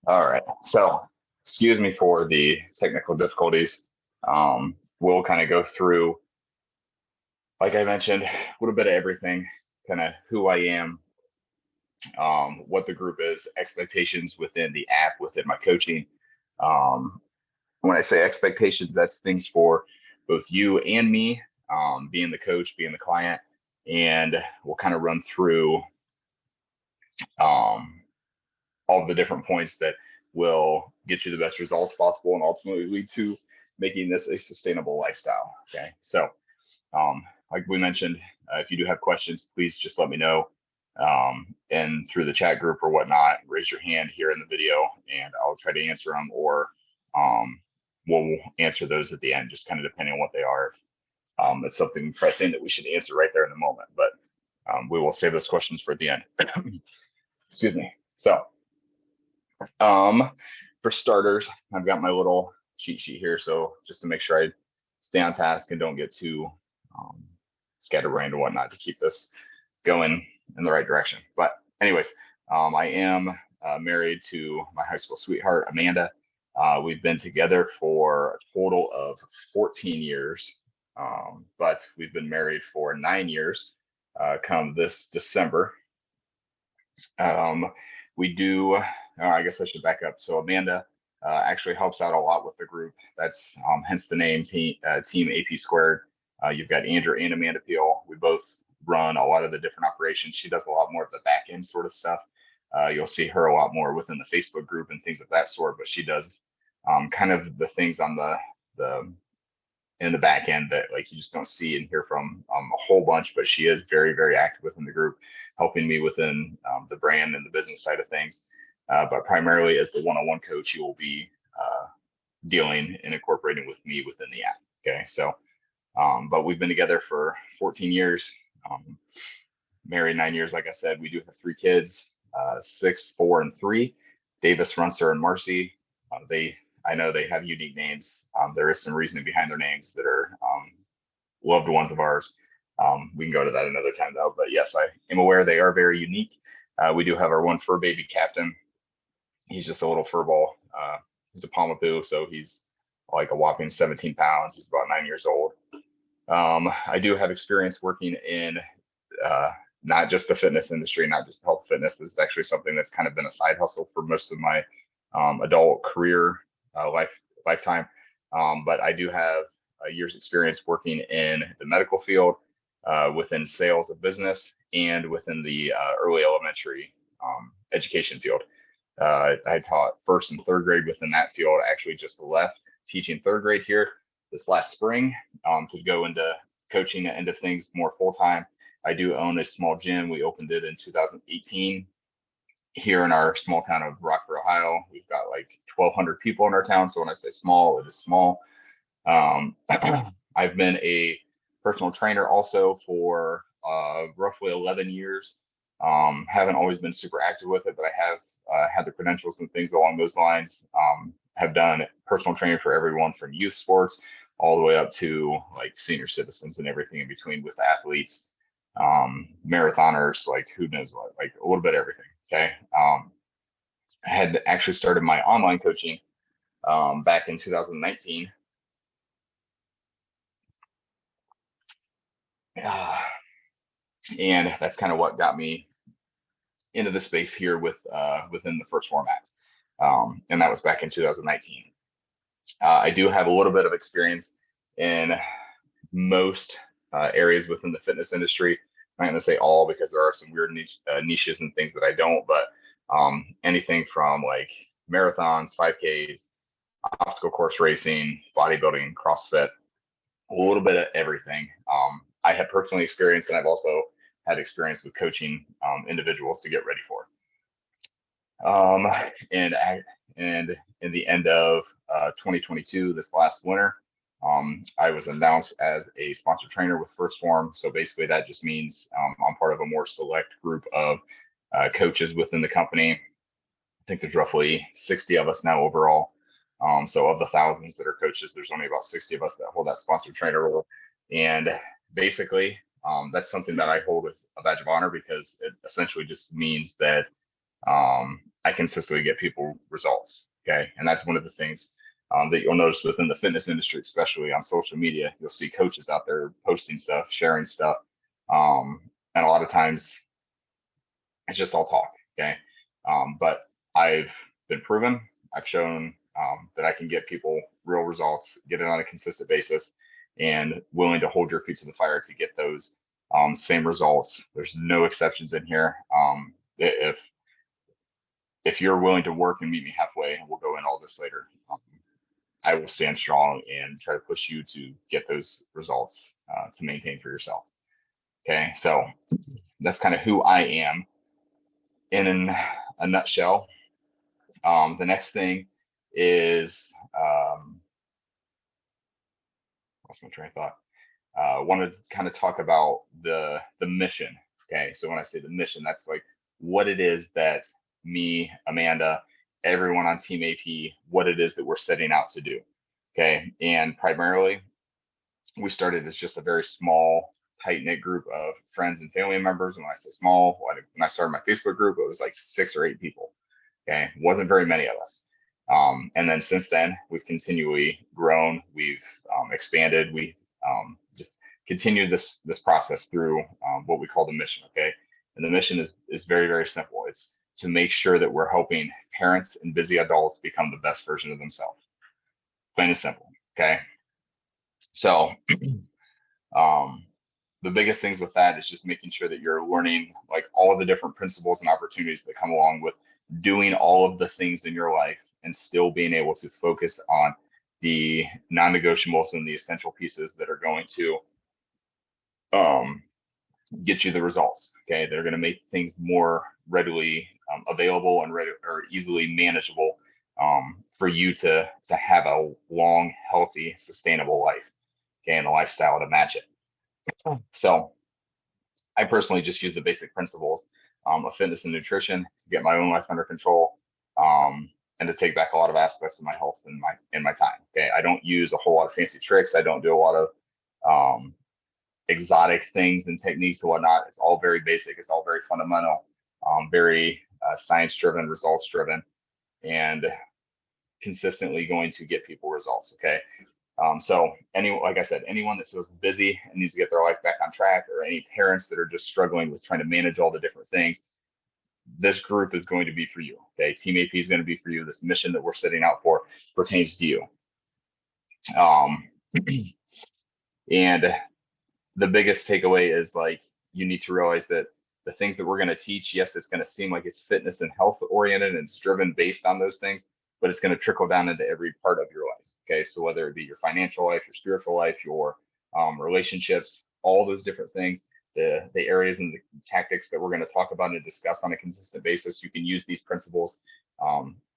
All right. So, excuse me for the technical difficulties. We'll kind of go through, like I mentioned, a little bit of everything, kind of who I am, what the group is, expectations within the app, within my coaching. Um, when I say expectations, that's things for both you and me, being the coach, being the client, and we'll kind of run through um, all of the different points that will get you the best results possible and ultimately lead to making this a sustainable lifestyle. Okay. So, like we mentioned, if you do have questions, please just let me know. And through the chat group or whatnot, raise your hand here in the video and I'll try to answer them, or um, we'll answer those at the end, just kind of depending on what they are. If it's something pressing that we should answer right there in the moment, but we will save those questions for the end. Excuse me. So, Um, for starters, I've got my little cheat sheet here. So just to make sure I stay on task and don't get too um, scatterbrained and whatnot to keep this going in the right direction. But anyways, I am married to my high school sweetheart, Amanda. We've been together for a total of 14 years, but we've been married for 9 years come this December. Um, we do, I guess I should back up. So Amanda actually helps out a lot with the group. That's hence the name Team AP Squared. You've got Andrew and Amanda Peel. We both run a lot of the different operations. She does a lot more of the back end sort of stuff. You'll see her a lot more within the Facebook group and things of that sort, but she does kind of the things on the in the back end that like you just don't see and hear from a whole bunch, but she is very, very active within the group, helping me within the brand and the business side of things. But primarily as the one-on-one coach, you will be dealing and incorporating with me within the app. Okay, so but we've been together for 14 years, married 9 years. Like I said, we do have three kids, 6, 4, and 3. Davis, Runster, and Marcy. I know they have unique names. There is some reasoning behind their names that are loved ones of ours. We can go to that another time though. But yes, I am aware they are very unique. We do have our one fur baby Captain. He's just a little fur ball. He's a Pomapoo, so he's like a whopping 17 pounds. He's about 9 years old. I do have experience working in uh, not just the fitness industry, not just health fitness. This is actually something that's kind of been a side hustle for most of my adult career lifetime. But I do have a year's experience working in the medical field, within sales of business, and within the early elementary education field. I taught first and third grade within that field. I actually just left teaching third grade here this last spring to go into coaching and into things more full time. I do own a small gym. We opened it in 2018 here in our small town of Rockford, Ohio. We've got like 1,200 people in our town. So when I say small, it is small. I've been a personal trainer also for roughly 11 years. Haven't always been super active with it, but I have had the credentials and things along those lines. Have done personal training for everyone from youth sports all the way up to like senior citizens and everything in between with athletes, marathoners, like who knows what, like a little bit of everything. Okay. I had actually started my online coaching back in 2019. And that's kind of what got me into the space here within the first format, and that was back in 2019. I do have a little bit of experience in most areas within the fitness industry. I'm not going to say all because there are some weird niches and things that I don't, but anything from like marathons, 5Ks, obstacle course racing, bodybuilding, CrossFit, a little bit of everything. I have personally experienced, and I've also had experience with coaching individuals to get ready for. Um, and and in the end of 2022, this last winter, I was announced as a sponsored trainer with First Form. So basically, that just means I'm part of a more select group of coaches within the company. I think there's roughly 60 of us now overall. So of the thousands that are coaches, there's only about 60 of us that hold that sponsored trainer role. And basically, that's something that I hold as a badge of honor because it essentially just means that I consistently get people results. Okay. And that's one of the things that you'll notice within the fitness industry, especially on social media. You'll see coaches out there posting stuff, sharing stuff. And a lot of times it's just all talk. Okay. But I've been proven, I've shown that I can get people real results, get it on a consistent basis, and willing to hold your feet to the fire to get those same results. There's no exceptions in here. If you're willing to work and meet me halfway, and we'll go in all this later, I will stand strong and try to push you to get those results to maintain for yourself. Okay, so that's kind of who I am in a nutshell. The next thing is, what's my train of thought? Want to kind of talk about the mission. Okay, so when I say the mission, that's like what it is that me, Amanda, everyone on Team AP, what it is that we're setting out to do. Okay, and primarily, we started as just a very small, tight knit group of friends and family members. When I say small, when I started my Facebook group, it was like 6 or 8 people. Okay, wasn't very many of us. And then since then, we've continually grown, we've expanded, we just continued this process through what we call the mission. Okay, and the mission is very, very simple. It's to make sure that we're helping parents and busy adults become the best version of themselves. Plain and simple. Okay, so the biggest things with that is just making sure that you're learning like all of the different principles and opportunities that come along with doing all of the things in your life and still being able to focus on the non-negotiables and the essential pieces that are going to um, get you the results. Okay, they're going to make things more readily available and or easily manageable for you to have a long, healthy, sustainable life. Okay, and a lifestyle to match it. So I personally just use the basic principles of fitness and nutrition to get my own life under control, and to take back a lot of aspects of my health and my time. Okay, I don't use a whole lot of fancy tricks. I don't do a lot of exotic things and techniques and whatnot. It's all very basic. It's all very fundamental, very science driven, results driven, and consistently going to get people results. Okay. So like I said, anyone that feels busy and needs to get their life back on track, or any parents that are just struggling with trying to manage all the different things, this group is going to be for you. Okay. Team AP is going to be for you. This mission that we're setting out for pertains to you. And the biggest takeaway is like, you need to realize that the things that we're going to teach, yes, it's going to seem like it's fitness and health oriented and it's driven based on those things, but it's going to trickle down into every part of your life. Okay, so whether it be your financial life, your spiritual life, your relationships, all those different things, the areas and the tactics that we're going to talk about and discuss on a consistent basis, you can use these principles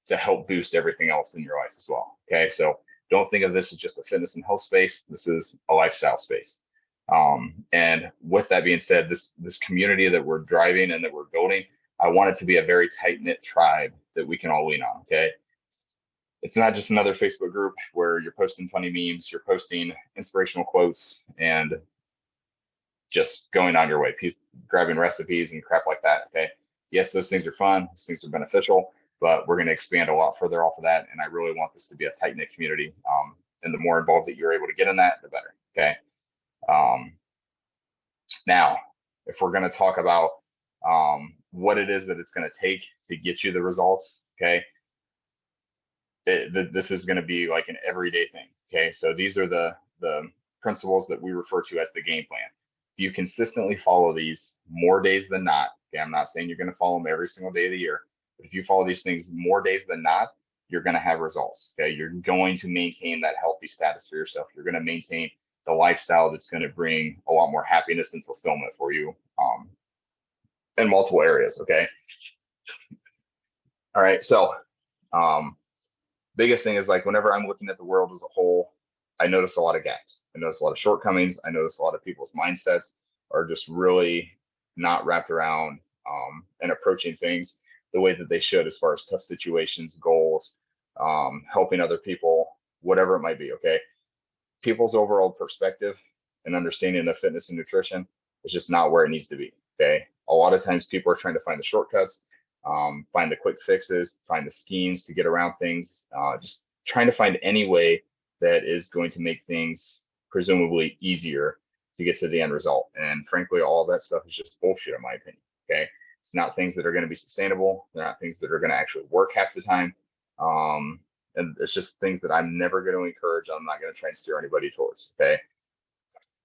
to help boost everything else in your life as well. Okay, so don't think of this as just a fitness and health space. This is a lifestyle space. And with that being said, this community that we're driving and that we're building, I want it to be a very tight-knit tribe that we can all lean on. Okay, it's not just another Facebook group where you're posting funny memes, you're posting inspirational quotes, and just going on your way, grabbing recipes and crap like that. Okay, yes, those things are fun, those things are beneficial, but we're going to expand a lot further off of that. And I really want this to be a tight-knit community. And the more involved that you're able to get in that, the better. Okay. Now, if we're going to talk about what it is that it's going to take to get you the results, okay, this is going to be like an everyday thing. Okay, so these are the principles that we refer to as the game plan. If you consistently follow these more days than not, okay, I'm not saying you're going to follow them every single day of the year, but if you follow these things more days than not, you're going to have results. Okay, you're going to maintain that healthy status for yourself. You're going to maintain the lifestyle that's going to bring a lot more happiness and fulfillment for you in multiple areas. Okay. All right. So biggest thing is like whenever I'm looking at the world as a whole, I notice a lot of gaps. I notice a lot of shortcomings. I notice a lot of people's mindsets are just really not wrapped around and approaching things the way that they should as far as tough situations, goals, helping other people, whatever it might be. Okay. People's overall perspective and understanding of fitness and nutrition is just not where it needs to be. Okay. A lot of times people are trying to find the shortcuts. find the quick fixes, find the schemes to get around things, just trying to find any way that is going to make things presumably easier to get to the end result. And frankly, all of that stuff is just bullshit, in my opinion. Okay. It's not things that are going to be sustainable. They're not things that are going to actually work half the time. And it's just things that I'm never going to encourage. I'm not going to try and steer anybody towards. Okay.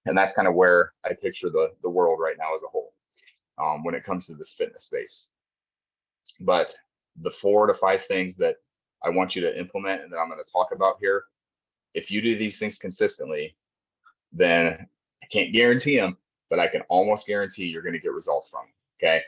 And that's kind of where I picture the world right now as a whole when it comes to this fitness space. But the 4 to 5 things that I want you to implement and that I'm going to talk about here, if you do these things consistently, then I can't guarantee them, but I can almost guarantee you're going to get results from them. Okay.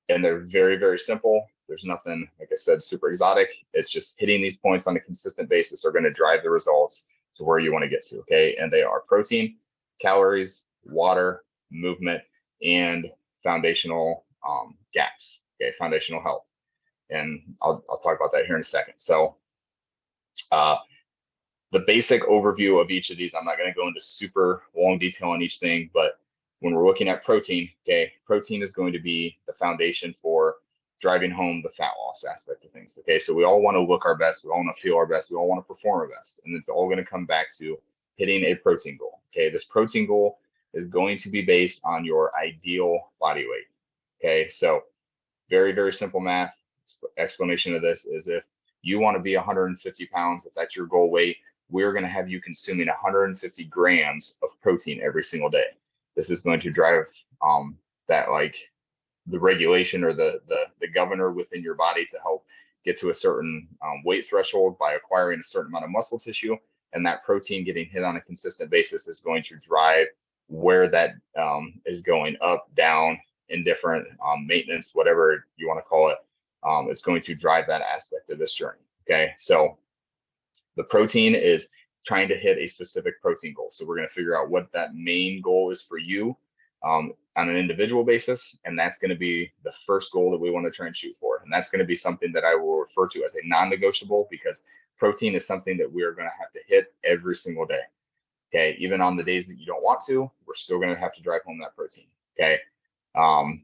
And they're very, very simple. There's nothing, like I said, super exotic. It's just hitting these points on a consistent basis are going to drive the results to where you want to get to. Okay. And they are protein, calories, water, movement, and foundational gaps. Okay. Foundational health. And I'll talk about that here in a second. So the basic overview of each of these, I'm not going to go into super long detail on each thing, but when we're looking at protein, okay, protein is going to be the foundation for driving home the fat loss aspect of things. Okay, so we all want to look our best, we all want to feel our best, we all want to perform our best, and it's all going to come back to hitting a protein goal. Okay, this protein goal is going to be based on your ideal body weight. Okay, so very, very simple math explanation of this is if you want to be 150 pounds, if that's your goal weight, we're going to have you consuming 150 grams of protein every single day. This is going to drive that like the regulation or the governor within your body to help get to a certain weight threshold by acquiring a certain amount of muscle tissue. And that protein getting hit on a consistent basis is going to drive where that is going up, down, in different maintenance, whatever you want to call it. It's going to drive that aspect of this journey. Okay, so the protein is trying to hit a specific protein goal. So we're going to figure out what that main goal is for you on an individual basis. And that's going to be the first goal that we want to try and shoot for. And that's going to be something that I will refer to as a non-negotiable, because protein is something that we are going to have to hit every single day. Okay, even on the days that you don't want to, we're still going to have to drive home that protein. Okay,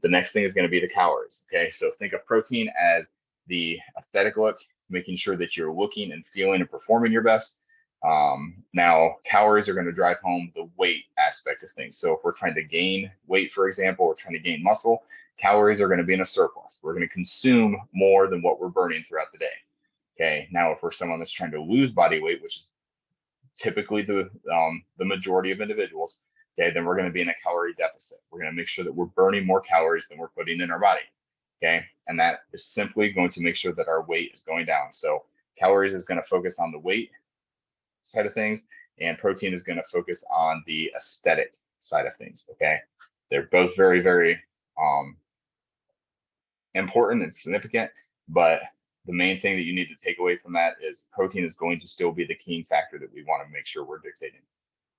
the next thing is going to be the calories. Okay, so think of protein as the aesthetic look, making sure that you're looking and feeling and performing your best. Now, calories are going to drive home the weight aspect of things. So if we're trying to gain weight, for example, or trying to gain muscle, calories are going to be in a surplus. We're going to consume more than what we're burning throughout the day. Okay, now if we're someone that's trying to lose body weight, which is typically the majority of individuals, okay, then we're going to be in a calorie deficit. We're going to make sure that we're burning more calories than we're putting in our body. Okay, and that is simply going to make sure that our weight is going down. So calories is going to focus on the weight side of things, and protein is going to focus on the aesthetic side of things. Okay, they're both very, very important and significant, but the main thing that you need to take away from that is protein is going to still be the key factor that we want to make sure we're dictating.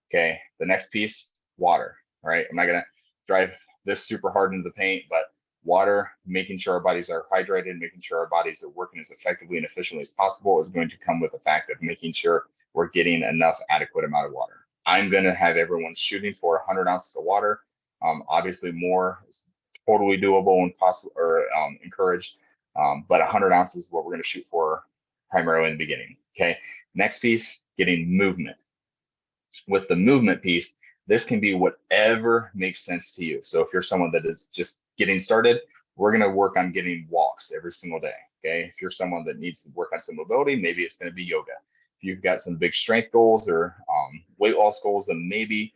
Okay, the next piece, water. All right, I'm not going to drive this super hard into the paint, but water, making sure our bodies are hydrated, making sure our bodies are working as effectively and efficiently as possible is going to come with the fact of making sure we're getting enough adequate amount of water. I'm going to have everyone shooting for 100 ounces of water. Obviously, more is totally doable and possible or encouraged, but 100 ounces is what we're going to shoot for primarily in the beginning. Okay, next piece, getting movement. With the movement piece, this can be whatever makes sense to you. So if you're someone that is just getting started, we're going to work on getting walks every single day. Okay. If you're someone that needs to work on some mobility, maybe it's going to be yoga. If you've got some big strength goals or weight loss goals, then maybe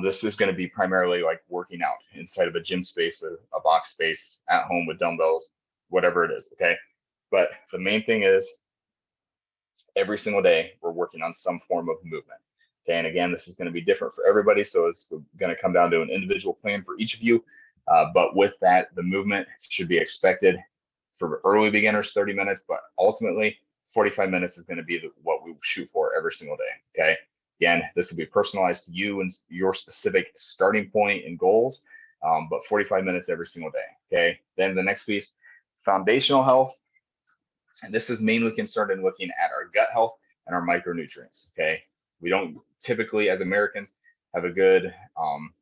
this is going to be primarily like working out inside of a gym space, a box space, at home with dumbbells, whatever it is. Okay. But the main thing is every single day we're working on some form of movement. Okay, and again, this is going to be different for everybody, so it's going to come down to an individual plan for each of you. But with that, the movement should be expected for early beginners, 30 minutes, but ultimately 45 minutes is going to be what we shoot for every single day. Okay, again, this will be personalized to you and your specific starting point and goals, but 45 minutes every single day. Okay, then the next piece, foundational health. And this is mainly concerned in looking at our gut health and our micronutrients. Okay, we don't typically, as Americans, have a good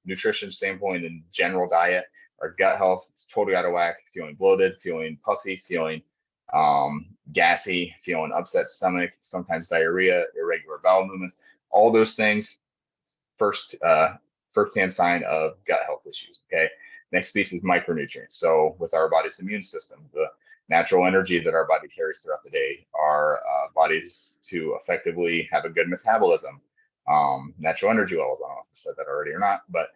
nutrition standpoint and general diet. our gut health is totally out of whack, feeling bloated, feeling puffy, feeling gassy, feeling upset stomach, sometimes diarrhea, irregular bowel movements, all those things, first-hand sign of gut health issues, okay? Next piece is micronutrients. So with our body's immune system, the natural energy that our body carries throughout the day, our bodies to effectively have a good metabolism, natural energy levels. I don't know if I said that already or not, but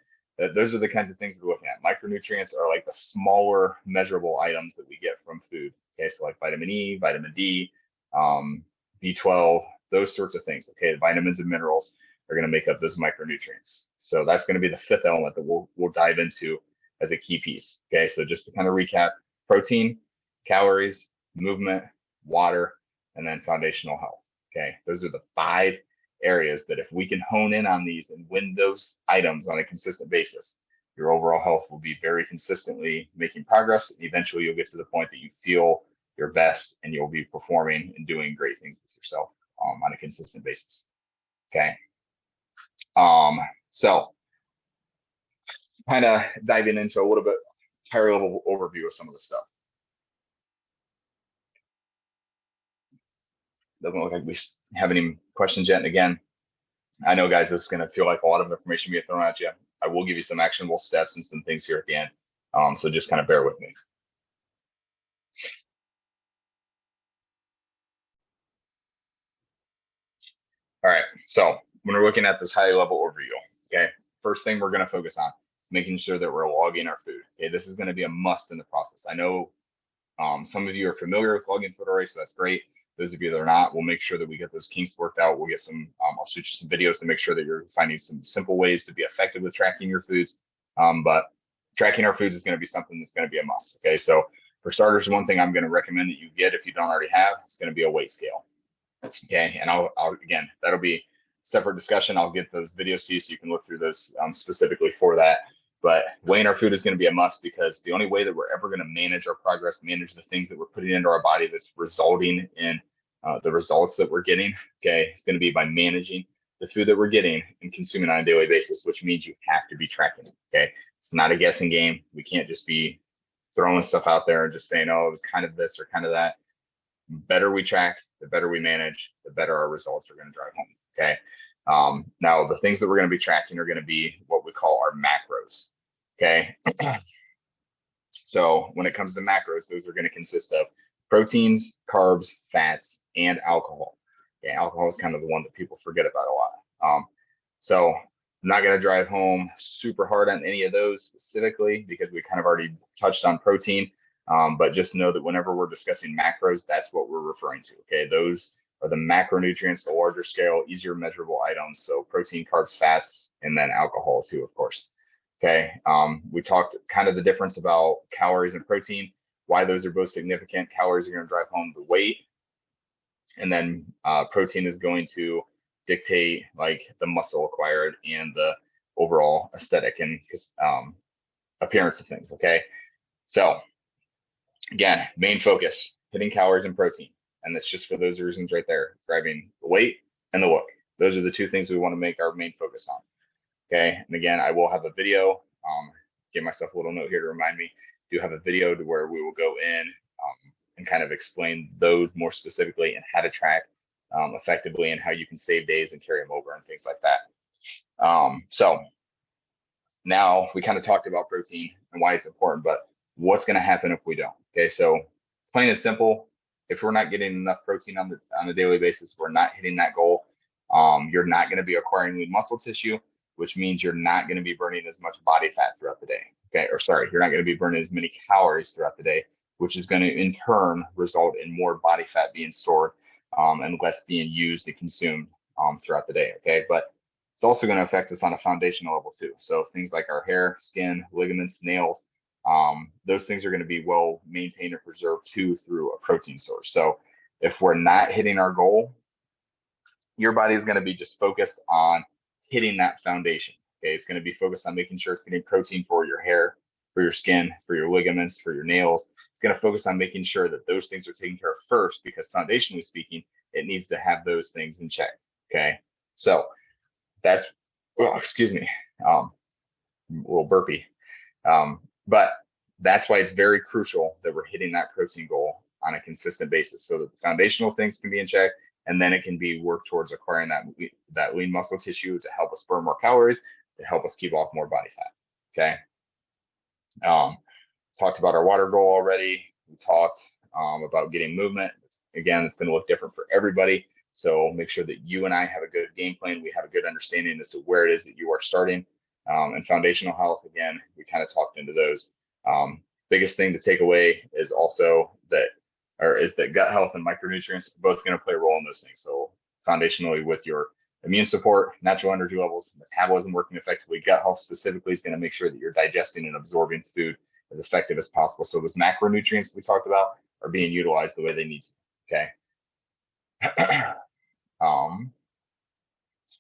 those are the kinds of things we're looking at. Micronutrients are like the smaller measurable items that we get from food. Okay, so like vitamin E, vitamin D, B12, those sorts of things. Okay, the vitamins and minerals are going to make up those micronutrients. So that's going to be the fifth element that we'll dive into as a key piece. Okay, so just to kind of recap: protein, calories, movement, water, and then foundational health. Okay, those are the 5 areas that if we can hone in on these and win those items on a consistent basis, your overall health will be very consistently making progress. And eventually you'll get to the point that you feel your best and you'll be performing and doing great things with yourself on a consistent basis. Okay. So kind of diving into a little bit higher level overview of some of the stuff. Doesn't look like we have any questions yet. And again, I know, guys, this is going to feel like a lot of information being thrown at you. I will give you some actionable steps and some things here at the end. So just kind of bear with me. All right. So when we're looking at this high level overview, okay, first thing we're going to focus on is making sure that we're logging our food. Okay, this is going to be a must in the process. I know some of you are familiar with logging food already, so that's great. Those of you that are not, we'll make sure that we get those kinks worked out. We'll get some, I'll shoot you some videos to make sure that you're finding some simple ways to be effective with tracking your foods. But tracking our foods is going to be something that's going to be a must. Okay, so for starters, one thing I'm going to recommend that you get if you don't already have, it's going to be a weight scale. Okay, and I'll again, that'll be separate discussion. I'll get those videos to you so you can look through those specifically for that. But weighing our food is going to be a must, because the only way that we're ever going to manage our progress, manage the things that we're putting into our body that's resulting in the results that we're getting, okay, it's going to be by managing the food that we're getting and consuming on a daily basis, which means you have to be tracking it, okay? It's not a guessing game. We can't just be throwing stuff out there and just saying, oh, it was kind of this or kind of that. The better we track, the better we manage, the better our results are going to drive home, okay? Now, the things that we're going to be tracking are going to be what we call our macros, okay? So when it comes to macros, those are going to consist of proteins, carbs, fats, and alcohol. Okay, alcohol is kind of the one that people forget about a lot. So I'm not going to drive home super hard on any of those specifically, because we kind of already touched on protein. But just know that whenever we're discussing macros, that's what we're referring to. Okay, those are the macronutrients, the larger scale, easier measurable items. So protein, carbs, fats, and then alcohol too, of course. Okay, we talked kind of the difference about calories and protein, why those are both significant. Calories are going to drive home the weight, and then protein is going to dictate like the muscle acquired and the overall aesthetic and appearance of things. Okay, so again, main focus, hitting calories and protein. And that's just for those reasons right there, driving the weight and the look. Those are the 2 things we want to make our main focus on. Okay, and again, I will have a video, give myself a little note here to remind me, do have a video to where we will go in and kind of explain those more specifically and how to track effectively and how you can save days and carry them over and things like that. So now we kind of talked about protein and why it's important, but what's going to happen if we don't? Okay, so plain and simple, if we're not getting enough protein on a daily basis, we're not hitting that goal. You're not going to be acquiring lean muscle tissue, which means you're not going to be burning as much body fat throughout the day. Okay, or sorry, you're not going to be burning as many calories throughout the day, which is going to in turn result in more body fat being stored and less being used and consumed throughout the day. Okay, but it's also going to affect us on a foundational level too. So things like our hair, skin, ligaments, nails, those things are going to be well maintained and preserved too through a protein source. So if we're not hitting our goal, your body is going to be just focused on hitting that foundation. Okay, it's going to be focused on making sure it's getting protein for your hair, for your skin, for your ligaments, for your nails. It's going to focus on making sure that those things are taken care of first, because foundationally speaking, it needs to have those things in check. Okay, so that's, well, excuse me, a little burpy. But that's why it's very crucial that we're hitting that protein goal on a consistent basis so that the foundational things can be in check, and then it can be worked towards acquiring that lean muscle tissue to help us burn more calories, to help us keep off more body fat. Okay. Talked about our water goal already. We talked about getting movement. Again, it's going to look different for everybody. So make sure that you and I have a good game plan. We have a good understanding as to where it is that you are starting. And foundational health, again, we kind of talked into those. Biggest thing to take away is also that, is that gut health and micronutrients are both going to play a role in those things. So foundationally with your immune support, natural energy levels, metabolism working effectively, gut health specifically is going to make sure that you're digesting and absorbing food as effective as possible. So those macronutrients we talked about are being utilized the way they need to. Okay. All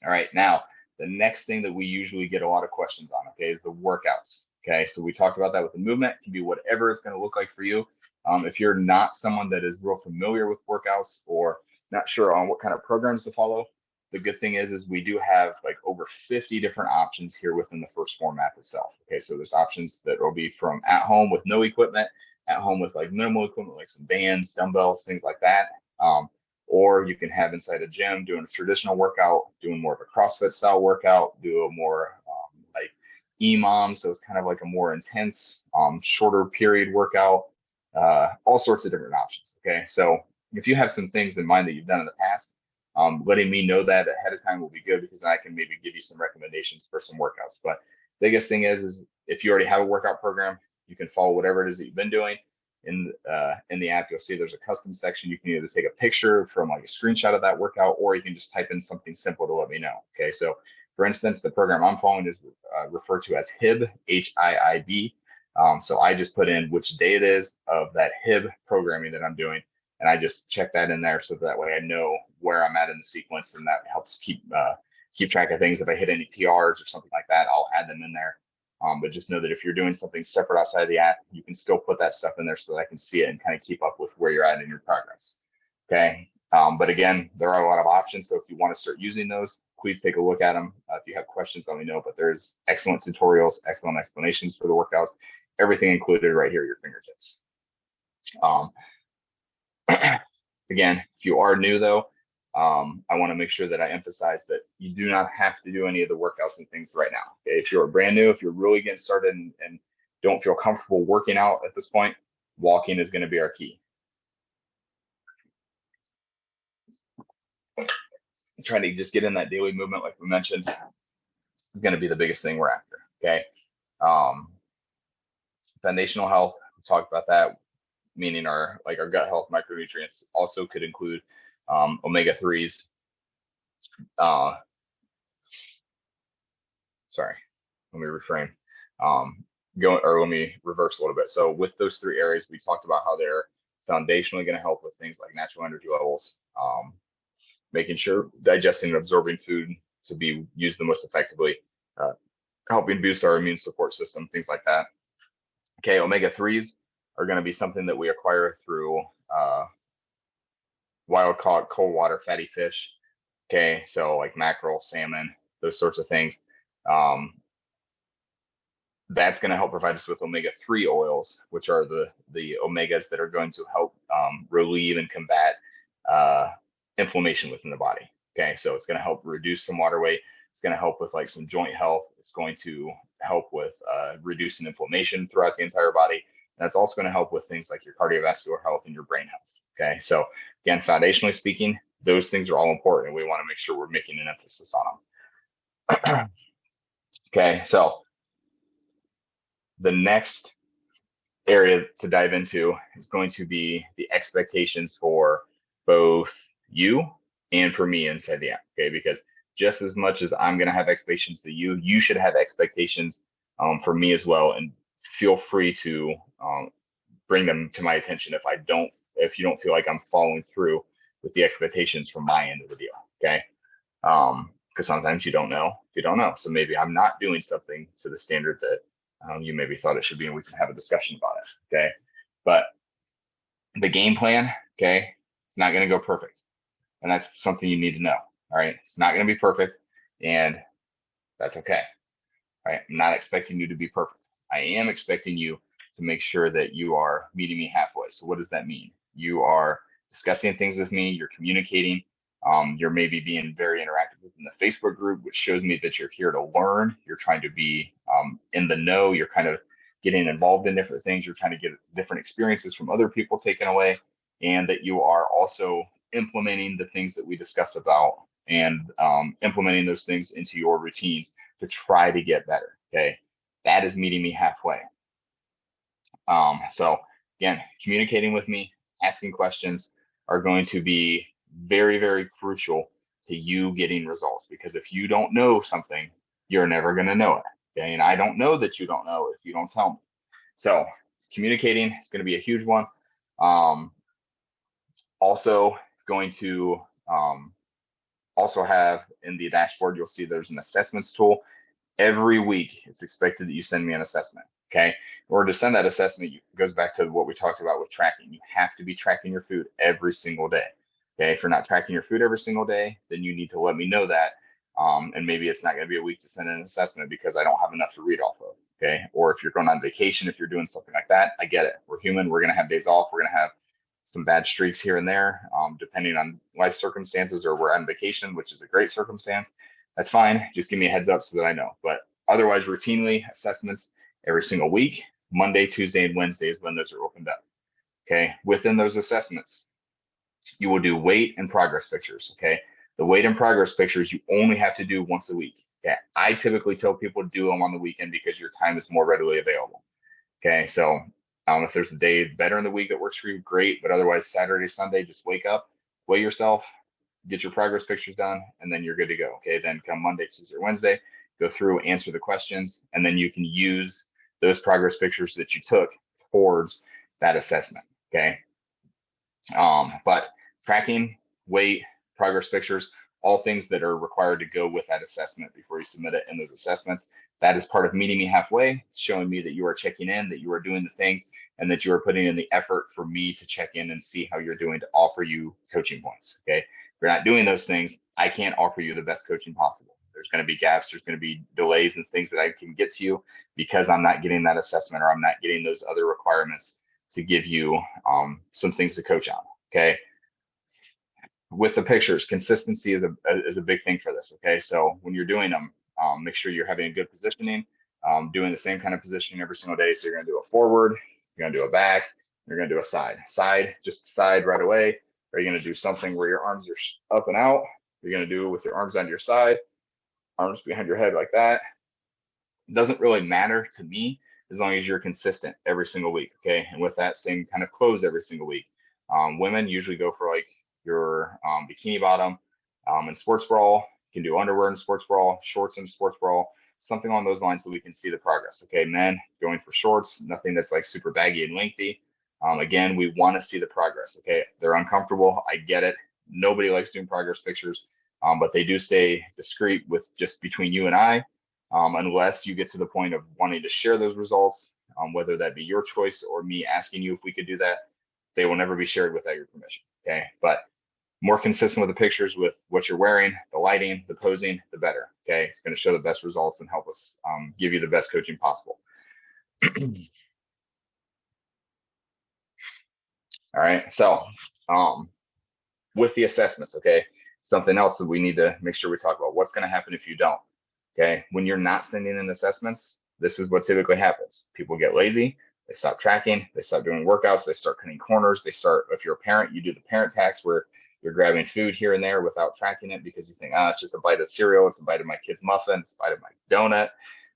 right. Now, the next thing that we usually get a lot of questions on, okay, is the workouts. Okay. So we talked about that with the movement. It can be whatever it's going to look like for you. If you're not someone that is real familiar with workouts or not sure on what kind of programs to follow, the good thing is we do have like over 50 different options here within the first format itself. Okay, so there's options that will be from at home with no equipment, at home with like minimal equipment, like some bands, dumbbells, things like that. Or you can have inside a gym doing a traditional workout, doing more of a CrossFit style workout, do a more like EMOM, so it's kind of like a more intense, shorter period workout, all sorts of different options. Okay, so if you have some things in mind that you've done in the past, letting me know that ahead of time will be good, because then I can maybe give you some recommendations for some workouts. But biggest thing is if you already have a workout program, you can follow whatever it is that you've been doing. In the app, you'll see there's a custom section. You can either take a picture from like a screenshot of that workout, or you can just type in something simple to let me know. Okay, so for instance, the program I'm following is referred to as HIB, HIIB. So I just put in which day it is of that HIB programming that I'm doing, and I just check that in there so that way I know where I'm at in the sequence, and that helps keep track of things. If I hit any PRs or something like that, I'll add them in there. But just know that if you're doing something separate outside of the app, you can still put that stuff in there so that I can see it and kind of keep up with where you're at in your progress. Okay. But again, there are a lot of options. So if you want to start using those, please take a look at them. If you have questions, let me know. But there's excellent tutorials, excellent explanations for the workouts, everything included right here at your fingertips. Again, if you are new though, I want to make sure that I emphasize that you do not have to do any of the workouts and things right now. Okay? If you're brand new, if you're really getting started and don't feel comfortable working out at this point, walking is going to be our key. Trying to just get in that daily movement, like we mentioned, is going to be the biggest thing we're after. Okay. Foundational health, we talked about that, meaning our gut health micronutrients also could include omega-3s. Sorry, let me reframe. Let me reverse a little bit. So with those three areas, we talked about how they're foundationally going to help with things like natural energy levels, making sure digesting and absorbing food to be used the most effectively, helping boost our immune support system, things like that. Okay, omega-3s are going to be something that we acquire through wild caught cold water fatty fish. Okay, so like mackerel, salmon, those sorts of things. That's going to help provide us with omega-3 oils, which are the omegas that are going to help relieve and combat inflammation within the body. Okay, so it's going to help reduce some water weight. It's going to help with like some joint health. It's going to help with reducing inflammation throughout the entire body. And that's also going to help with things like your cardiovascular health and your brain health. Okay, so again, foundationally speaking, those things are all important, and we want to make sure we're making an emphasis on them. Okay, so the next area to dive into is going to be the expectations for both you and for me inside the app. Okay, because just as much as I'm going to have expectations to you, you should have expectations for me as well. And feel free to bring them to my attention if you don't feel like I'm following through with the expectations from my end of the deal. Okay. Because sometimes you don't know. So maybe I'm not doing something to the standard that you maybe thought it should be, and we can have a discussion about it. Okay. But the game plan, okay, it's not going to go perfect. And that's something you need to know. All right. It's not going to be perfect, and that's okay. All right. I'm not expecting you to be perfect. I am expecting you to make sure that you are meeting me halfway. So what does that mean? You are discussing things with me, you're communicating, you're maybe being very interactive within the Facebook group, which shows me that you're here to learn. You're trying to be in the know. You're kind of getting involved in different things. You're trying to get different experiences from other people taken away, and that you are also implementing the things that we discussed about and implementing those things into your routines to try to get better. Okay, that is meeting me halfway. So again, communicating with me, asking questions are going to be very, very crucial to you getting results, because if you don't know something, you're never going to know it. Okay, and I don't know that you don't know if you don't tell me. So communicating is going to be a huge one. Also going to also have in the dashboard, you'll see there's an assessments tool. Every week, it's expected that you send me an assessment. Okay. In order to send that assessment, it goes back to what we talked about with tracking. You have to be tracking your food every single day. Okay. If you're not tracking your food every single day, then you need to let me know that. And maybe it's not going to be a week to send an assessment because I don't have enough to read off of. Okay. Or if you're going on vacation, if you're doing something like that, I get it. We're human. We're going to have days off. We're going to have some bad streaks here and there, depending on life circumstances, or we're on vacation, which is a great circumstance. That's fine. Just give me a heads up so that I know. But otherwise, routinely assessments every single week, Monday, Tuesday, and Wednesday is when those are opened up. Okay. Within those assessments, you will do weight and progress pictures. Okay. The weight and progress pictures you only have to do once a week. Okay. I typically tell people to do them on the weekend because your time is more readily available. Okay. So if there's a day better in the week that works for you, great. But otherwise, Saturday, Sunday, just wake up, weigh yourself, get your progress pictures done, and then you're good to go. Okay. Then come Monday, Tuesday, or Wednesday, go through, answer the questions, and then you can use those progress pictures that you took towards that assessment. Okay. But tracking, weight, progress pictures, all things that are required to go with that assessment before you submit it in those assessments. That is part of meeting me halfway, showing me that you are checking in, that you are doing the things, and that you are putting in the effort for me to check in and see how you're doing to offer you coaching points. Okay. If you're not doing those things, I can't offer you the best coaching possible. There's going to be gaps, there's going to be delays and things that I can get to you because I'm not getting that assessment, or I'm not getting those other requirements to give you some things to coach on. Okay. With the pictures, consistency is a big thing for this. Okay. So when you're doing them, make sure you're having a good positioning, doing the same kind of positioning every single day. So you're going to do a forward, you're going to do a back, you're going to do a side. Side, just side right away. Are you going to do something where your arms are up and out? You're going to do it with your arms down to your side, arms behind your head like that. It doesn't really matter to me as long as you're consistent every single week. Okay. And with that same kind of close every single week. Women usually go for like your bikini bottom and sports bra. You can do underwear and sports bra, shorts and sports bra, something along those lines so we can see the progress. Okay. Men going for shorts, nothing that's like super baggy and lengthy. Again, we want to see the progress. Okay. They're uncomfortable. I get it. Nobody likes doing progress pictures, but they do stay discreet with just between you and I. Unless you get to the point of wanting to share those results, whether that be your choice or me asking you if we could do that, they will never be shared without your permission. Okay. But more consistent with the pictures, with what you're wearing, the lighting, the posing, the better. Okay. It's going to show the best results and help us give you the best coaching possible. All right. So with the assessments, okay, something else that we need to make sure we talk about, what's going to happen if you don't. Okay. When you're not sending in assessments, this is what typically happens. People get lazy. They stop tracking. They stop doing workouts. They start cutting corners. They start, if you're a parent, you do the parent tax where you're grabbing food here and there without tracking it because you think, it's just a bite of cereal. It's a bite of my kid's muffin. It's a bite of my donut.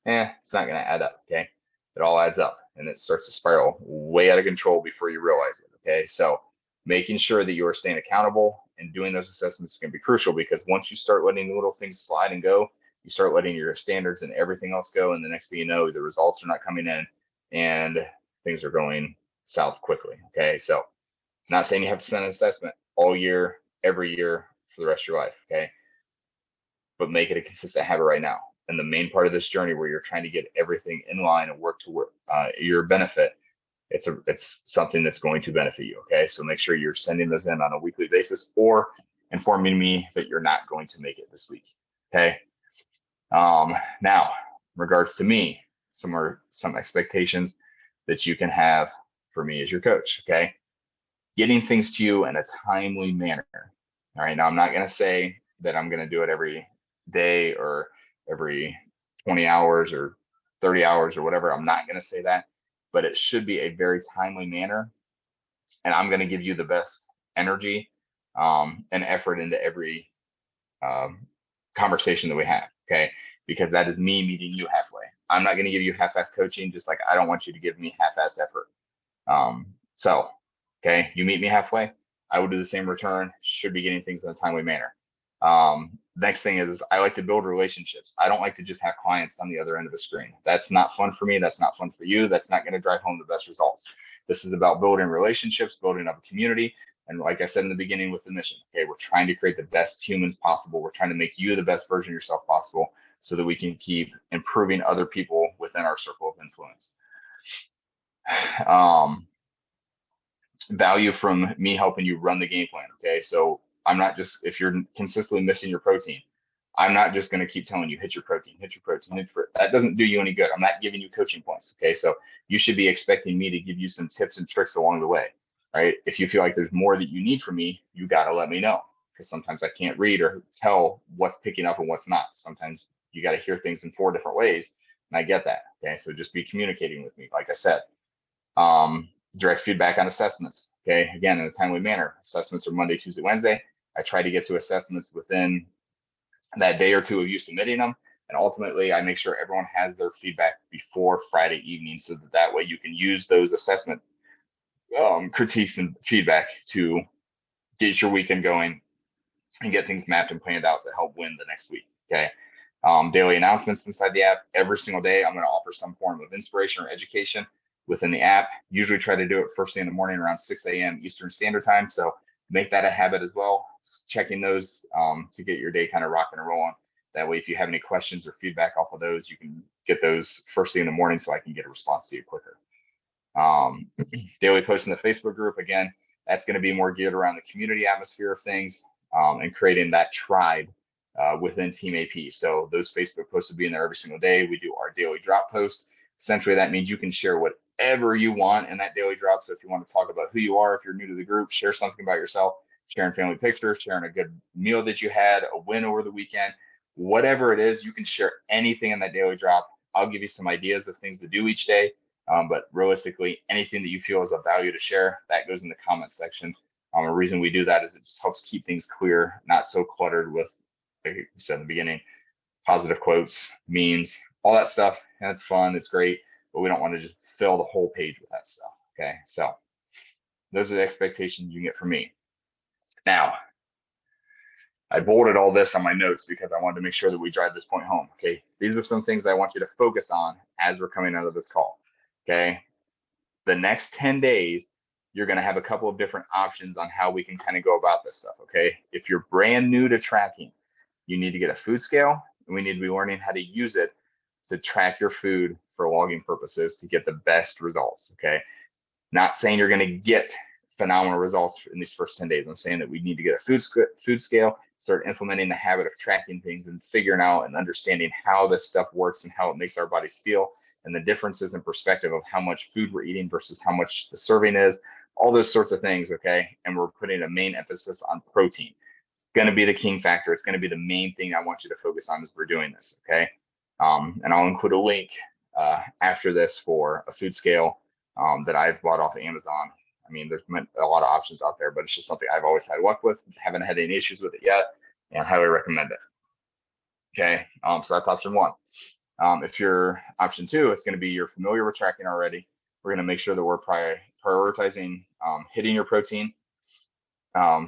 It's not going to add up. Okay. It all adds up and it starts to spiral way out of control before you realize it. Okay. So making sure that you are staying accountable and doing those assessments is going to be crucial, because once you start letting the little things slide and go, you start letting your standards and everything else go. And the next thing you know, the results are not coming in and things are going south quickly. Okay. So not saying you have to send an assessment all year, every year for the rest of your life. Okay. But make it a consistent habit right now. And the main part of this journey where you're trying to get everything in line and work to your benefit, it's something that's going to benefit you. Okay. So make sure you're sending those in on a weekly basis or informing me that you're not going to make it this week. Okay. Now, in regards to me, some expectations that you can have for me as your coach. Okay, getting things to you in a timely manner. All right, now I'm not going to say that I'm going to do it every day or every 20 hours or 30 hours or whatever. I'm not going to say that, but it should be a very timely manner. And I'm going to give you the best energy and effort into every um, conversation that we have. Okay, because that is me meeting you halfway. I'm not going to give you half-assed coaching, just like I don't want you to give me half-assed effort. So, okay, you meet me halfway. I will do the same return. Should be getting things in a timely manner. Next thing is I like to build relationships. I don't like to just have clients on the other end of the screen. That's not fun for me. That's not fun for you. That's not going to drive home the best results. This is about building relationships, building up a community. And like I said in the beginning with the mission, okay, we're trying to create the best humans possible. We're trying to make you the best version of yourself possible so that we can keep improving other people within our circle of influence. Value from me helping you run the game plan. Okay, so I'm not just, if you're consistently missing your protein, I'm not just going to keep telling you hit your protein, hit your protein, that doesn't do you any good. I'm not giving you coaching points. Okay, so you should be expecting me to give you some tips and tricks along the way. Right, if you feel like there's more that you need from me, you got to let me know, because sometimes I can't read or tell what's picking up and what's not. Sometimes you got to hear things in 4 different ways, and I get that. Okay, so just be communicating with me, like I said. Direct feedback on assessments. Okay, again, in a timely manner. Assessments are Monday, Tuesday, Wednesday. I try to get to assessments within that day or two of you submitting them. And ultimately, I make sure everyone has their feedback before Friday evening, so that way you can use those assessment critiques and feedback to get your weekend going and get things mapped and planned out to help win the next week. Okay. Daily announcements inside the app. Every single day, I'm going to offer some form of inspiration or education within the app. Usually try to do it first thing in the morning around 6 a.m. Eastern Standard Time. So make that a habit as well. Checking those to get your day kind of rocking and rolling. That way, if you have any questions or feedback off of those, you can get those first thing in the morning so I can get a response to you quicker. Daily posts in the Facebook group. Again, that's going to be more geared around the community atmosphere of things and creating that tribe within Team AP. So those Facebook posts will be in there every single day. We do our daily drop post. Essentially, that means you can share whatever you want in that daily drop. So if you want to talk about who you are, if you're new to the group, share something about yourself, sharing family pictures, sharing a good meal that you had, a win over the weekend, whatever it is, you can share anything in that daily drop. I'll give you some ideas of things to do each day. But realistically, anything that you feel is of value to share, that goes in the comment section. A reason we do that is it just helps keep things clear, not so cluttered with, like you said in the beginning, positive quotes, memes, all that stuff. And it's fun, it's great, but we don't want to just fill the whole page with that stuff. Okay, so those are the expectations you get from me. Now, I bolded all this on my notes because I wanted to make sure that we drive this point home. Okay, these are some things that I want you to focus on as we're coming out of this call. Okay, the next 10 days, you're going to have a couple of different options on how we can kind of go about this stuff. Okay, if you're brand new to tracking, you need to get a food scale, and we need to be learning how to use it to track your food for logging purposes to get the best results. Okay, not saying you're going to get phenomenal results in these first 10 days. I'm saying that we need to get a food scale, start implementing the habit of tracking things and figuring out and understanding how this stuff works and how it makes our bodies feel, and the differences in perspective of how much food we're eating versus how much the serving is, all those sorts of things. Okay, and we're putting a main emphasis on protein. It's going to be the king factor. It's going to be the main thing I want you to focus on as we're doing this. Okay, and I'll include a link after this for a food scale that I've bought off of Amazon. I mean, there's a lot of options out there, but it's just something I've always had luck with. Haven't had any issues with it yet, and highly recommend it. Okay, so that's option one. If you're option two, it's going to be you're familiar with tracking already. We're going to make sure that we're prioritizing hitting your protein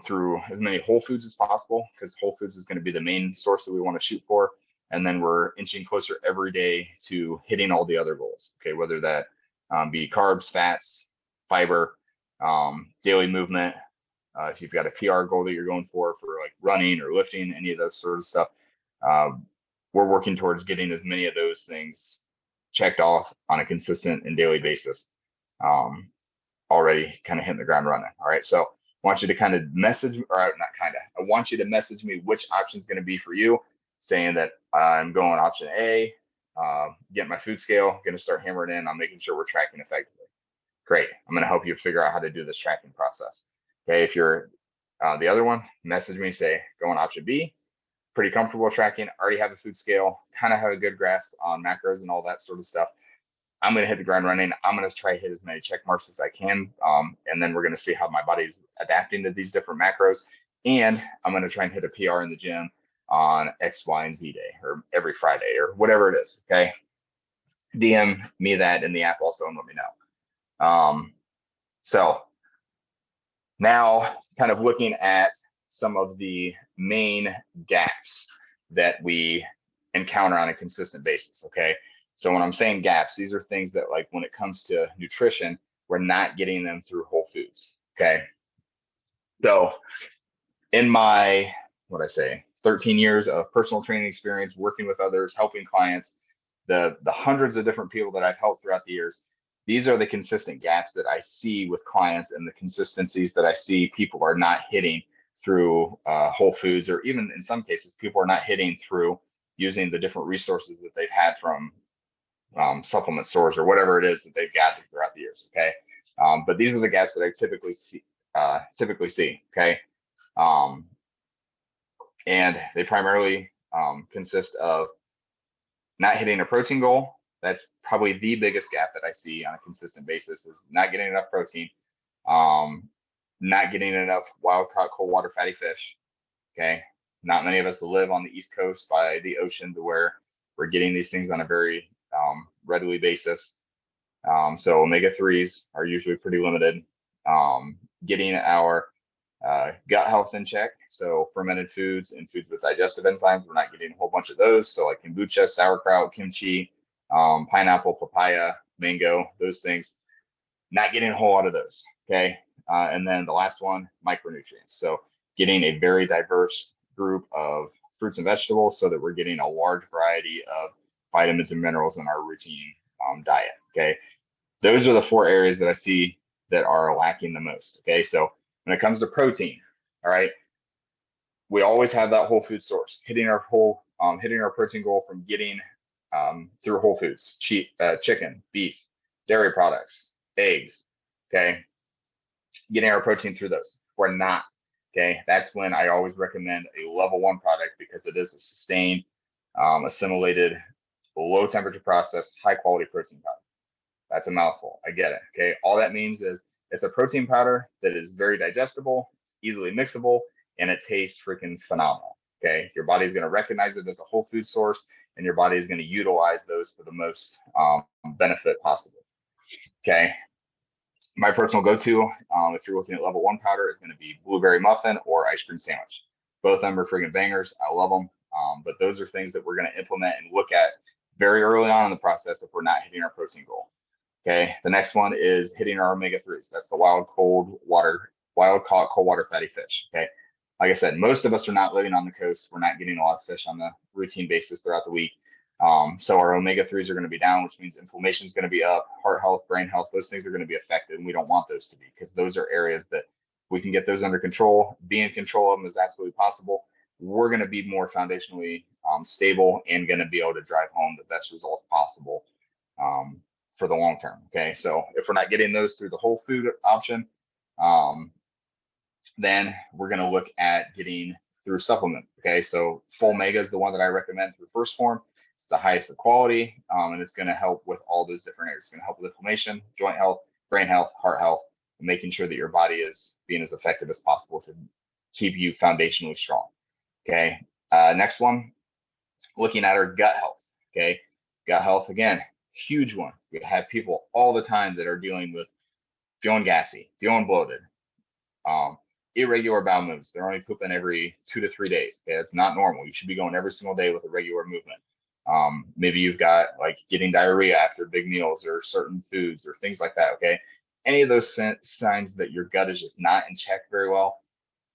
through as many whole foods as possible, because whole foods is going to be the main source that we want to shoot for. And then we're inching closer every day to hitting all the other goals. Okay, whether that be carbs, fats, fiber, daily movement. If you've got a PR goal that you're going for like running or lifting, any of those sort of stuff, we're working towards getting as many of those things checked off on a consistent and daily basis. Already kind of hitting the ground running. All right, so I want you to kind of message, or not kind of, I want you to message me which option is going to be for you, saying that I'm going option A, get my food scale, going to start hammering in on making sure we're tracking effectively. Great. I'm going to help you figure out how to do this tracking process. Okay. If you're the other one, message me, say, go on option B. Pretty comfortable tracking, already have a food scale, kind of have a good grasp on macros and all that sort of stuff. I'm going to hit the ground running. I'm going to try to hit as many check marks as I can. And then we're going to see how my body's adapting to these different macros. And I'm going to try and hit a PR in the gym on X, Y, and Z day, or every Friday, or whatever it is. Okay. DM me that in the app also and let me know. So now kind of looking at some of the main gaps that we encounter on a consistent basis. Okay. So when I'm saying gaps, these are things that, like, when it comes to nutrition, we're not getting them through whole foods. Okay. So in my, 13 years of personal training experience, working with others, helping clients, the hundreds of different people that I've helped throughout the years, these are the consistent gaps that I see with clients and the consistencies that I see people are not hitting through whole foods, or even in some cases, people are not hitting through using the different resources that they've had from supplement stores or whatever it is that they've gathered throughout the years. Okay. But these are the gaps that I typically see. Okay. And they primarily consist of not hitting a protein goal. That's probably the biggest gap that I see on a consistent basis, is not getting enough protein, not getting enough wild-caught cold water fatty fish. Okay. Not many of us live on the East Coast by the ocean to where we're getting these things on a very readily basis. So omega-3s are usually pretty limited. Getting our gut health in check. So fermented foods and foods with digestive enzymes, we're not getting a whole bunch of those. So like kombucha, sauerkraut, kimchi, pineapple, papaya, mango, those things, not getting a whole lot of those. Okay. And then the last one, micronutrients. So getting a very diverse group of fruits and vegetables so that we're getting a large variety of vitamins and minerals in our routine diet. Okay. Those are the 4 areas that I see that are lacking the most. Okay. So when it comes to protein, all right, we always have that whole food source, hitting our protein goal from getting through whole foods, chicken, beef, dairy products, eggs. Okay. Getting our protein through those. If we're not, okay, that's when I always recommend a level 1 product, because it is a sustained, assimilated, low temperature processed, high quality protein powder. That's a mouthful. I get it. Okay. All that means is it's a protein powder that is very digestible, easily mixable, and it tastes freaking phenomenal. Okay. Your body's going to recognize it as a whole food source, and your body is going to utilize those for the most benefit possible. Okay. My personal go-to, if you're looking at level 1 powder, is going to be blueberry muffin or ice cream sandwich. Both of them are freaking bangers. I love them. But those are things that we're going to implement and look at very early on in the process if we're not hitting our protein goal. Okay. The next one is hitting our omega-3s. That's the wild-caught cold water fatty fish. Okay. Like I said, most of us are not living on the coast. We're not getting a lot of fish on the routine basis throughout the week. So our omega-3s are going to be down, which means inflammation is going to be up, heart health, brain health, those things are going to be affected. And we don't want those to be, because those are areas that we can get those under control. Be in control of them is absolutely possible. We're going to be more foundationally stable and going to be able to drive home the best results possible for the long term. Okay. So if we're not getting those through the whole food option, then we're going to look at getting through supplement. Okay. So full mega is the one that I recommend through first form. It's the highest of quality, and it's going to help with all those different areas. It's going to help with inflammation, joint health, brain health, heart health, and making sure that your body is being as effective as possible to keep you foundationally strong. Okay. Next one, looking at our gut health. Okay. Gut health, again, huge one. We have people all the time that are dealing with feeling gassy, feeling bloated, irregular bowel moves. They're only pooping every 2 to 3 days. Okay, that's not normal. You should be going every single day with a regular movement. Maybe you've got like getting diarrhea after big meals or certain foods or things like that. Okay, any of those signs that your gut is just not in check very well,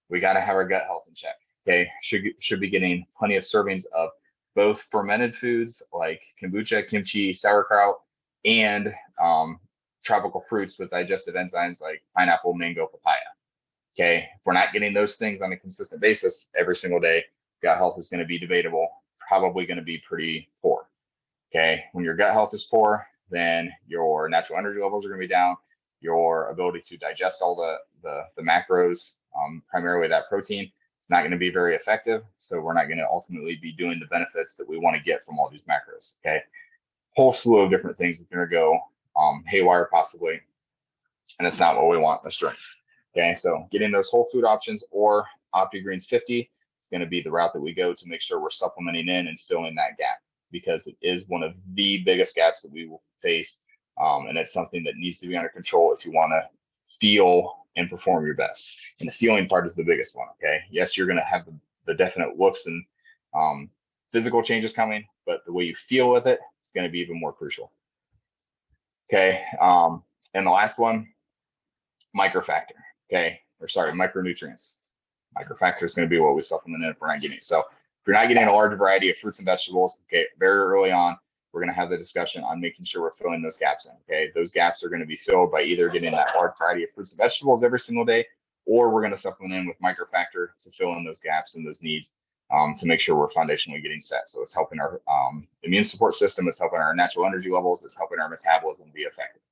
we got to have our gut health in check. Okay, should be getting plenty of servings of both fermented foods like kombucha, kimchi, sauerkraut, and tropical fruits with digestive enzymes like pineapple, mango, papaya. Okay, if we're not getting those things on a consistent basis every single day, gut health is going to be debatable, probably going to be pretty poor. Okay, when your gut health is poor, then your natural energy levels are going to be down. Your ability to digest all the macros, primarily that protein, it's not going to be very effective. So we're not going to ultimately be doing the benefits that we want to get from all these macros. Okay, whole slew of different things are going to go haywire possibly, and it's not what we want. That's right. Okay, so getting those whole food options or OptiGreens 50 is going to be the route that we go to make sure we're supplementing in and filling that gap, because it is one of the biggest gaps that we will face. And it's something that needs to be under control if you want to feel and perform your best. And the feeling part is the biggest one. Okay, yes, you're going to have the definite looks and physical changes coming, but the way you feel with it is going to be even more crucial. Okay, and the last one, microfactor. Okay, or sorry, micronutrients. Microfactor is going to be what we supplement in if we're not getting. So if you're not getting a large variety of fruits and vegetables, okay, very early on, we're going to have the discussion on making sure we're filling those gaps in. Okay, those gaps are going to be filled by either getting that large variety of fruits and vegetables every single day, or we're going to supplement in with microfactor to fill in those gaps and those needs to make sure we're foundationally getting set. So it's helping our immune support system, it's helping our natural energy levels, it's helping our metabolism be effective.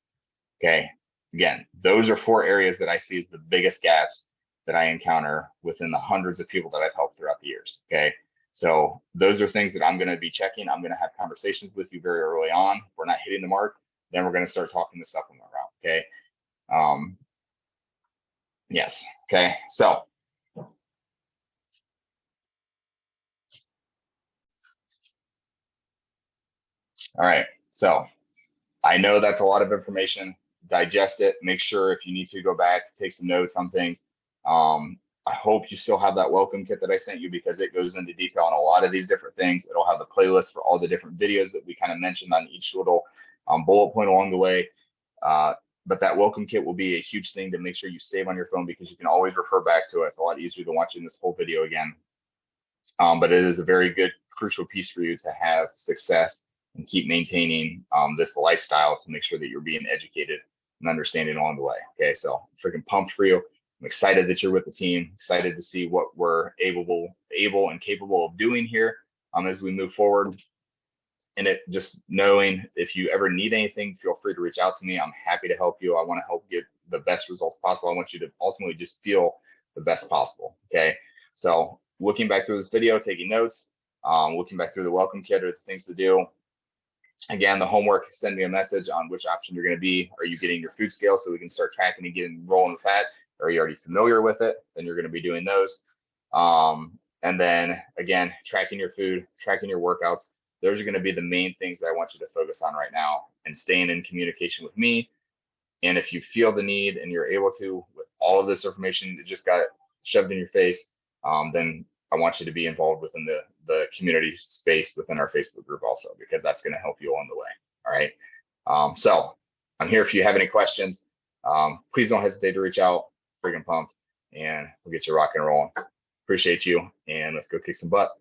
Okay, again, those are 4 areas that I see as the biggest gaps that I encounter within the hundreds of people that I've helped throughout the years. Okay, so those are things that I'm going to be checking. I'm going to have conversations with you very early on. If we're not hitting the mark, then we're going to start talking the supplement route. Okay. Yes. Okay. So all right. So I know that's a lot of information. Digest it. Make sure if you need to go back, take some notes on things. I hope you still have that welcome kit that I sent you, because it goes into detail on a lot of these different things. It'll have the playlist for all the different videos that we kind of mentioned on each little bullet point along the way. But that welcome kit will be a huge thing to make sure you save on your phone, because you can always refer back to it. It's a lot easier than watching this whole video again. But it is a very good, crucial piece for you to have success and keep maintaining this lifestyle to make sure that you're being educated and understanding along the way. Okay, so I'm freaking pumped for you. I'm excited that you're with the team, excited to see what we're able and capable of doing here as we move forward. And it just knowing if you ever need anything, feel free to reach out to me. I'm happy to help you. I want to help get the best results possible. I want you to ultimately just feel the best possible. Okay, so looking back through this video, taking notes, looking back through the welcome kit or the things to do. Again, the homework, send me a message on which option you're going to be. Are you getting your food scale so we can start tracking and getting rolling with that? Or are you already familiar with it? Then you're going to be doing those. And then again, tracking your food, tracking your workouts. Those are going to be the main things that I want you to focus on right now, and staying in communication with me. And if you feel the need and you're able to, with all of this information that just got shoved in your face, then I want you to be involved within the community space within our Facebook group also, because that's going to help you along the way. All right. So I'm here if you have any questions. Please don't hesitate to reach out. Freaking pumped, and we'll get you rocking and rolling. Appreciate you, and let's go kick some butt.